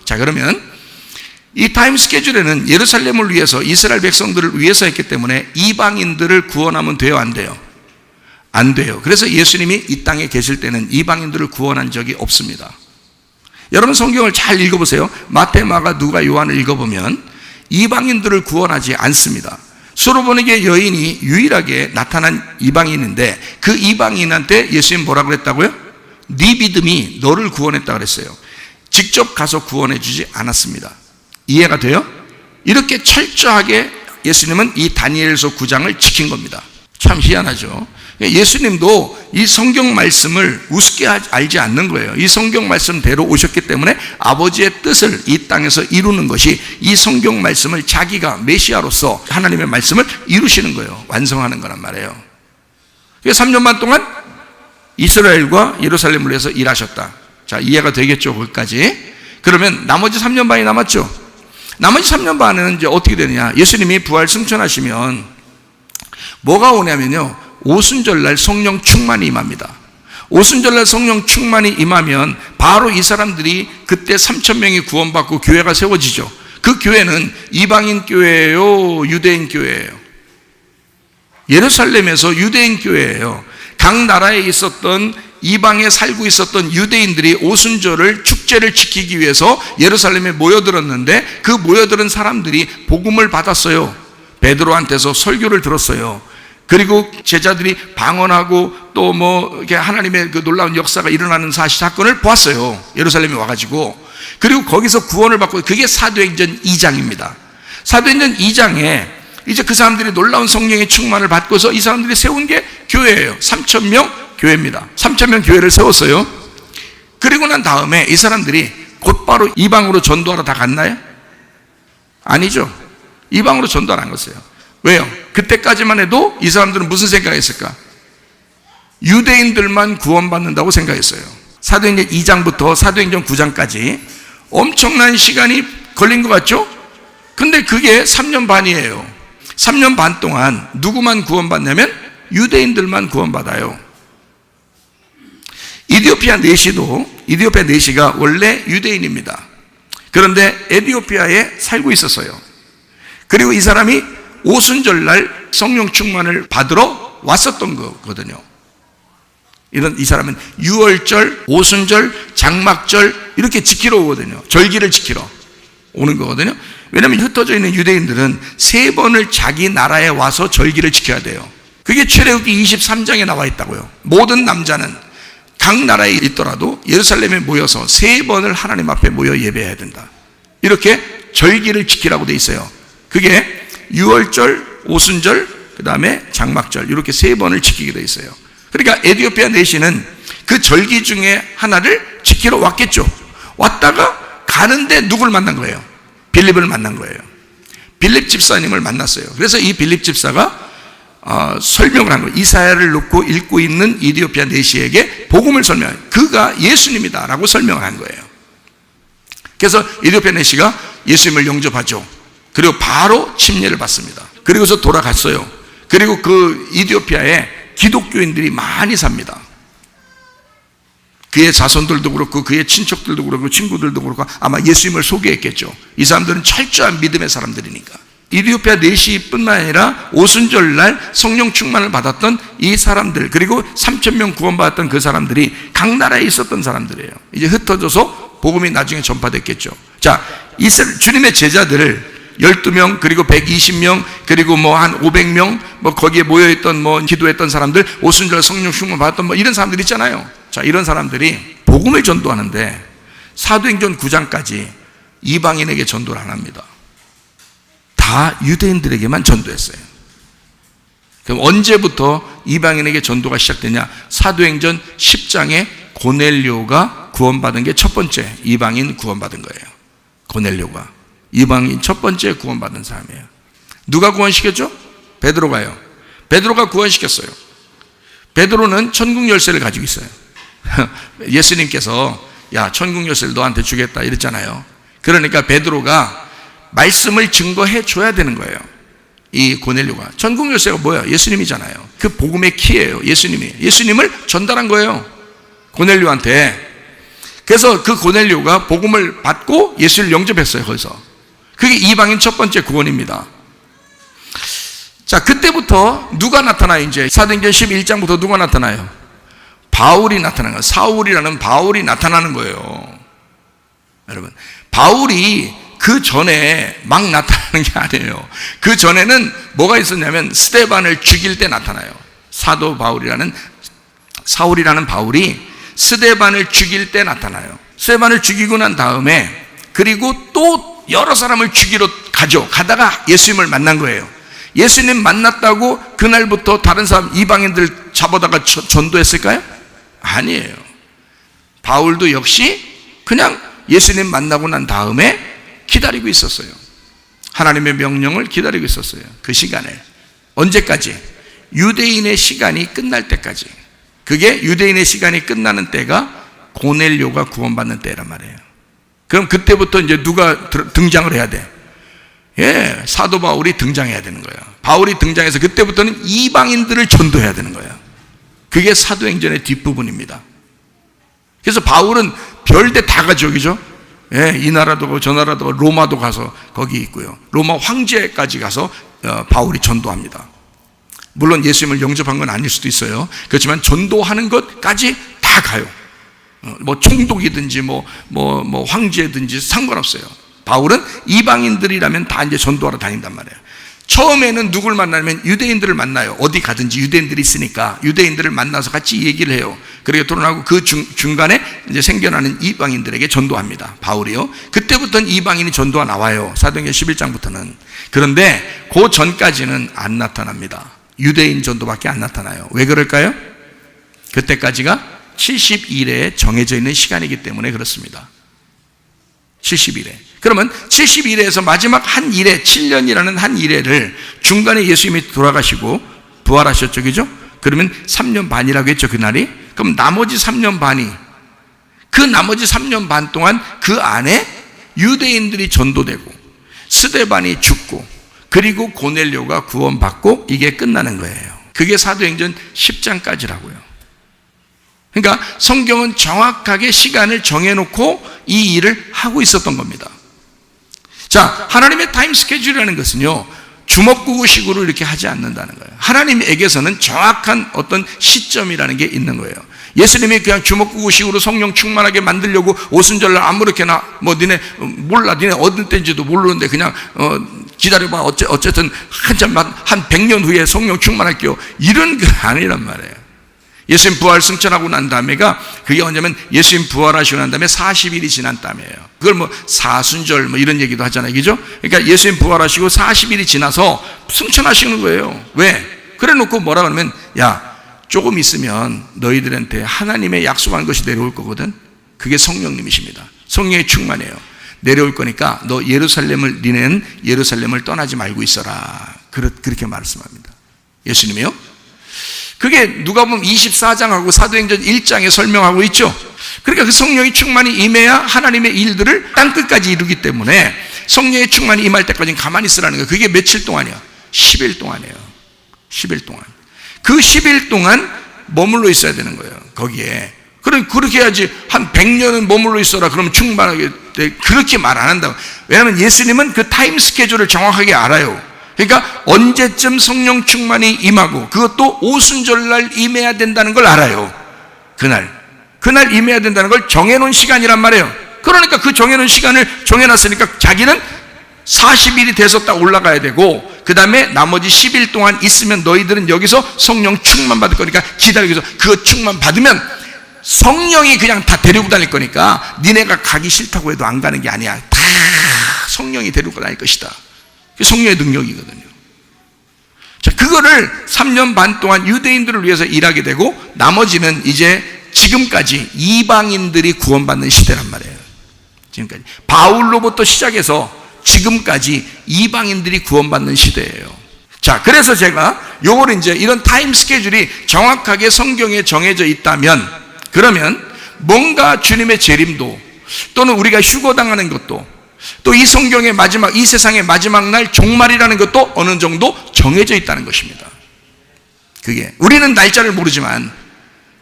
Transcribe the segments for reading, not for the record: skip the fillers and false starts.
자, 그러면 이 타임 스케줄에는 예루살렘을 위해서, 이스라엘 백성들을 위해서 했기 때문에 이방인들을 구원하면 돼요, 안 돼요? 안 돼요. 그래서 예수님이 이 땅에 계실 때는 이방인들을 구원한 적이 없습니다. 여러분 성경을 잘 읽어보세요. 마태, 마가, 누가, 요한을 읽어보면 이방인들을 구원하지 않습니다. 수로보니게 여인이 유일하게 나타난 이방인인데 그 이방인한테 예수님 뭐라고 그랬다고요? 네 믿음이 너를 구원했다 그랬어요. 직접 가서 구원해 주지 않았습니다. 이해가 돼요? 이렇게 철저하게 예수님은 이 다니엘서 9장을 지킨 겁니다. 참 희한하죠. 예수님도 이 성경 말씀을 우습게 알지 않는 거예요. 이 성경 말씀대로 오셨기 때문에 아버지의 뜻을 이 땅에서 이루는 것이, 이 성경 말씀을 자기가 메시아로서 하나님의 말씀을 이루시는 거예요. 완성하는 거란 말이에요. 3년 반 동안 이스라엘과 예루살렘을 위해서 일하셨다. 자, 이해가 되겠죠, 거기까지? 그러면 나머지 3년 반이 남았죠. 나머지 3년 반은 이제 어떻게 되느냐? 예수님이 부활 승천하시면 뭐가 오냐면요, 오순절날 성령 충만이 임합니다. 오순절날 성령 충만이 임하면 바로 이 사람들이 그때 3,000명이 구원받고 교회가 세워지죠. 그 교회는 이방인 교회예요, 유대인 교회예요? 예루살렘에서 유대인 교회예요. 각 나라에 있었던, 이방에 살고 있었던 유대인들이 오순절을, 축제를 지키기 위해서 예루살렘에 모여들었는데 그 모여들은 사람들이 복음을 받았어요. 베드로한테서 설교를 들었어요. 그리고 제자들이 방언하고 또 뭐 이렇게 하나님의 그 놀라운 역사가 일어나는 사건을 보았어요. 예루살렘에 와가지고. 그리고 거기서 구원을 받고, 그게 사도행전 2장입니다. 사도행전 2장에 이제 그 사람들이 놀라운 성령의 충만을 받고서 이 사람들이 세운 게 교회예요. 3,000명 교회입니다. 3,000명 교회를 세웠어요. 그리고 난 다음에 이 사람들이 곧바로 이방으로 전도하러 다 갔나요? 아니죠. 이방으로 전도하러 안 갔어요. 왜요? 그때까지만 해도 이 사람들은 무슨 생각했을까? 유대인들만 구원받는다고 생각했어요. 사도행전 2장부터 사도행전 9장까지 엄청난 시간이 걸린 것 같죠? 근데 그게 3년 반이에요. 3년 반 동안 누구만 구원받냐면 유대인들만 구원받아요. 이디오피아 내시가 원래 유대인입니다. 그런데 에티오피아에 살고 있었어요. 그리고 이 사람이 오순절날 성령 충만을 받으러 왔었던 거거든요. 이 사람은 유월절, 오순절, 장막절 이렇게 지키러 오거든요. 절기를 지키러 오는 거거든요. 왜냐하면 흩어져 있는 유대인들은 3번을 자기 나라에 와서 절기를 지켜야 돼요. 그게 출애굽기 23장에 나와 있다고요. 모든 남자는 각 나라에 있더라도 예루살렘에 모여서 3번을 하나님 앞에 모여 예배해야 된다. 이렇게 절기를 지키라고 돼 있어요. 그게 유월절, 오순절, 그 다음에 장막절 이렇게 3번을 지키게 돼 있어요. 그러니까 에티오피아 내시는 그 절기 중에 하나를 지키러 왔겠죠. 왔다가 가는데 누굴 만난 거예요? 빌립을 만난 거예요. 빌립 집사님을 만났어요. 그래서 이 빌립 집사가 설명을 한 거예요. 이사야를 놓고 읽고 있는 이디오피아 내시에게 복음을 설명해요. 그가 예수님이다 라고 설명을 한 거예요. 그래서 이디오피아 내시가 예수님을 영접하죠. 그리고 바로 침례를 받습니다. 그리고서 돌아갔어요. 그리고 그 이디오피아에 기독교인들이 많이 삽니다. 그의 자손들도 그렇고 그의 친척들도 그렇고 친구들도 그렇고 아마 예수님을 소개했겠죠. 이 사람들은 철저한 믿음의 사람들이니까. 이디오피아 내시뿐만 아니라 오순절날 성령 충만을 받았던 이 사람들, 그리고 3,000명 구원받았던 그 사람들이 각 나라에 있었던 사람들이에요. 이제 흩어져서 복음이 나중에 전파됐겠죠. 자, 주님의 제자들을 12명, 그리고 120명, 그리고 뭐 한 500명, 뭐 거기에 모여있던 뭐 기도했던 사람들, 오순절 성령 충만 받았던 뭐 이런 사람들 있잖아요. 자, 이런 사람들이 복음을 전도하는데 사도행전 9장까지 이방인에게 전도를 안 합니다. 다 유대인들에게만 전도했어요. 그럼 언제부터 이방인에게 전도가 시작되냐? 사도행전 10장에 고넬료가 구원받은 게 첫 번째 이방인 구원받은 거예요. 고넬료가 이방인 첫 번째 구원받은 사람이에요. 누가 구원시켰죠? 베드로가요. 베드로가 구원시켰어요. 베드로는 천국 열쇠를 가지고 있어요. 예수님께서 야, 천국 열쇠를 너한테 주겠다 이랬잖아요. 그러니까 베드로가 말씀을 증거해 줘야 되는 거예요. 이 고넬료가. 천국 열쇠가 뭐야? 예수님이잖아요. 그 복음의 키예요. 예수님을 전달한 거예요. 고넬료한테. 그래서 그 고넬료가 복음을 받고 예수를 영접했어요. 거기서. 그게 이방인 첫 번째 구원입니다. 자, 그때부터 누가 나타나요? 이제 사도행전 11장부터 누가 나타나요? 바울이 나타나는 거예요. 사울이라는 바울이 나타나는 거예요. 여러분, 바울이 그 전에 막 나타나는 게 아니에요. 그 전에는 뭐가 있었냐면 스데반을 죽일 때 나타나요. 사도 바울이라는, 사울이라는 바울이 스데반을 죽일 때 나타나요. 스데반을 죽이고 난 다음에 그리고 또 여러 사람을 죽이러 가다가 예수님을 만난 거예요. 예수님 만났다고 그날부터 다른 사람 이방인들 잡아다가 전도했을까요? 아니에요. 바울도 역시 그냥 예수님 만나고 난 다음에 기다리고 있었어요. 하나님의 명령을 기다리고 있었어요. 그 시간에. 언제까지? 유대인의 시간이 끝날 때까지. 그게 유대인의 시간이 끝나는 때가 고넬료가 구원받는 때란 말이에요. 그럼 그때부터 이제 누가 등장을 해야 돼? 예, 사도 바울이 등장해야 되는 거예요. 바울이 등장해서 그때부터는 이방인들을 전도해야 되는 거예요. 그게 사도행전의 뒷부분입니다. 그래서 바울은 별데 다 가죠, 그죠? 예, 이 나라도 가고 저 나라도 가고 로마도 가서 거기 있고요. 로마 황제까지 가서 바울이 전도합니다. 물론 예수님을 영접한 건 아닐 수도 있어요. 그렇지만 전도하는 것까지 다 가요. 뭐 총독이든지 뭐 황제든지 상관없어요. 바울은 이방인들이라면 다 이제 전도하러 다닌단 말이에요. 처음에는 누굴 만나면 유대인들을 만나요. 어디 가든지 유대인들이 있으니까 유대인들을 만나서 같이 얘기를 해요. 그리고 토론하고 그 중간에 이제 생겨나는 이방인들에게 전도합니다. 바울이요. 그때부터는 이방인이 전도가 나와요. 사도행전 11장부터는. 그런데 그 전까지는 안 나타납니다. 유대인 전도밖에 안 나타나요. 왜 그럴까요? 그때까지가 70일에 정해져 있는 시간이기 때문에 그렇습니다. 70일에. 그러면 70일에서 마지막 한 일에, 7년이라는 한 일회를 중간에 예수님이 돌아가시고 부활하셨죠, 그죠? 그러면 3년 반이라고 했죠, 그날이. 그럼 나머지 3년 반이, 그 나머지 3년 반 동안 그 안에 유대인들이 전도되고 스데반이 죽고 그리고 고넬료가 구원받고 이게 끝나는 거예요. 그게 사도행전 10장까지라고요. 그러니까 성경은 정확하게 시간을 정해놓고 이 일을 하고 있었던 겁니다. 자, 하나님의 타임 스케줄이라는 것은요, 주먹구구식으로 이렇게 하지 않는다는 거예요. 하나님에게서는 정확한 어떤 시점이라는 게 있는 거예요. 예수님이 그냥 주먹구구식으로 성령 충만하게 만들려고 오순절날 아무렇게나 니네 몰라, 니네 어느 때인지도 모르는데 그냥 기다려봐, 어쨌든 한참만 한 100년 후에 성령 충만할게요, 이런 게 아니란 말이에요. 예수님 부활 승천하고 난 다음에가, 그게 언제면 예수님 부활하시고 난 다음에 40일이 지난 다음에요. 그걸 사순절 이런 얘기도 하잖아요, 그죠? 그러니까 예수님 부활하시고 40일이 지나서 승천하시는 거예요. 왜? 그래 놓고 뭐라 그러면, 야, 조금 있으면 너희들한테 하나님의 약속한 것이 내려올 거거든. 그게 성령님이십니다. 성령의 충만이에요. 내려올 거니까 너 니네는 예루살렘을 떠나지 말고 있어라. 그렇게 말씀합니다. 예수님이요. 그게 누가복음 24장하고 사도행전 1장에 설명하고 있죠. 그러니까 그 성령의 충만이 임해야 하나님의 일들을 땅끝까지 이루기 때문에 성령의 충만이 임할 때까지는 가만히 있으라는 거예요. 그게 며칠 동안이야? 10일 동안이에요. 10일 동안. 그 10일 동안 머물러 있어야 되는 거예요, 거기에. 그럼 그렇게 해야지. 한 100년은 머물러 있어라 그러면 충만하게 돼. 그렇게 말 안 한다고. 왜냐하면 예수님은 그 타임 스케줄을 정확하게 알아요. 그러니까 언제쯤 성령 충만이 임하고 그것도 오순절날 임해야 된다는 걸 알아요. 그날 임해야 된다는 걸 정해놓은 시간이란 말이에요. 그러니까 그 정해놓은 시간을 정해놨으니까 자기는 40일이 돼서 딱 올라가야 되고, 그 다음에 나머지 10일 동안 있으면 너희들은 여기서 성령 충만 받을 거니까 기다리고 있어. 그거 충만 받으면 성령이 그냥 다 데리고 다닐 거니까 니네가 가기 싫다고 해도 안 가는 게 아니야. 다 성령이 데리고 다닐 것이다. 그게 성령의 능력이거든요. 자, 그거를 3년 반 동안 유대인들을 위해서 일하게 되고, 나머지는 이제 지금까지 이방인들이 구원받는 시대란 말이에요. 지금까지 바울로부터 시작해서 지금까지 이방인들이 구원받는 시대예요. 자, 그래서 제가 요거를 이제 이런 타임 스케줄이 정확하게 성경에 정해져 있다면, 그러면 뭔가 주님의 재림도, 또는 우리가 휴거당하는 것도, 또 이 성경의 마지막, 이 세상의 마지막 날 종말이라는 것도 어느 정도 정해져 있다는 것입니다. 그게 우리는 날짜를 모르지만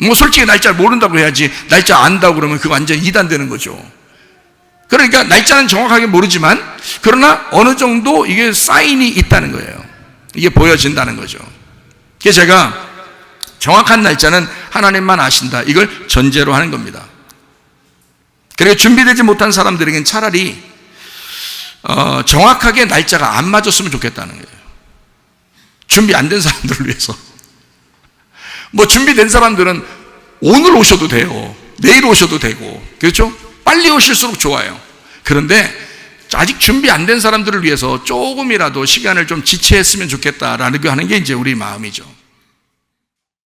뭐 솔직히 날짜를 모른다고 해야지, 날짜 안다고 그러면 그거 완전 이단되는 거죠. 그러니까 날짜는 정확하게 모르지만 그러나 어느 정도 이게 사인이 있다는 거예요. 이게 보여진다는 거죠. 그래서 제가 정확한 날짜는 하나님만 아신다, 이걸 전제로 하는 겁니다. 그리고 준비되지 못한 사람들에게는 차라리 정확하게 날짜가 안 맞았으면 좋겠다는 거예요. 준비 안 된 사람들을 위해서. 뭐 준비된 사람들은 오늘 오셔도 돼요. 내일 오셔도 되고, 그렇죠? 빨리 오실수록 좋아요. 그런데 아직 준비 안 된 사람들을 위해서 조금이라도 시간을 좀 지체했으면 좋겠다라는 게 이제 우리 마음이죠.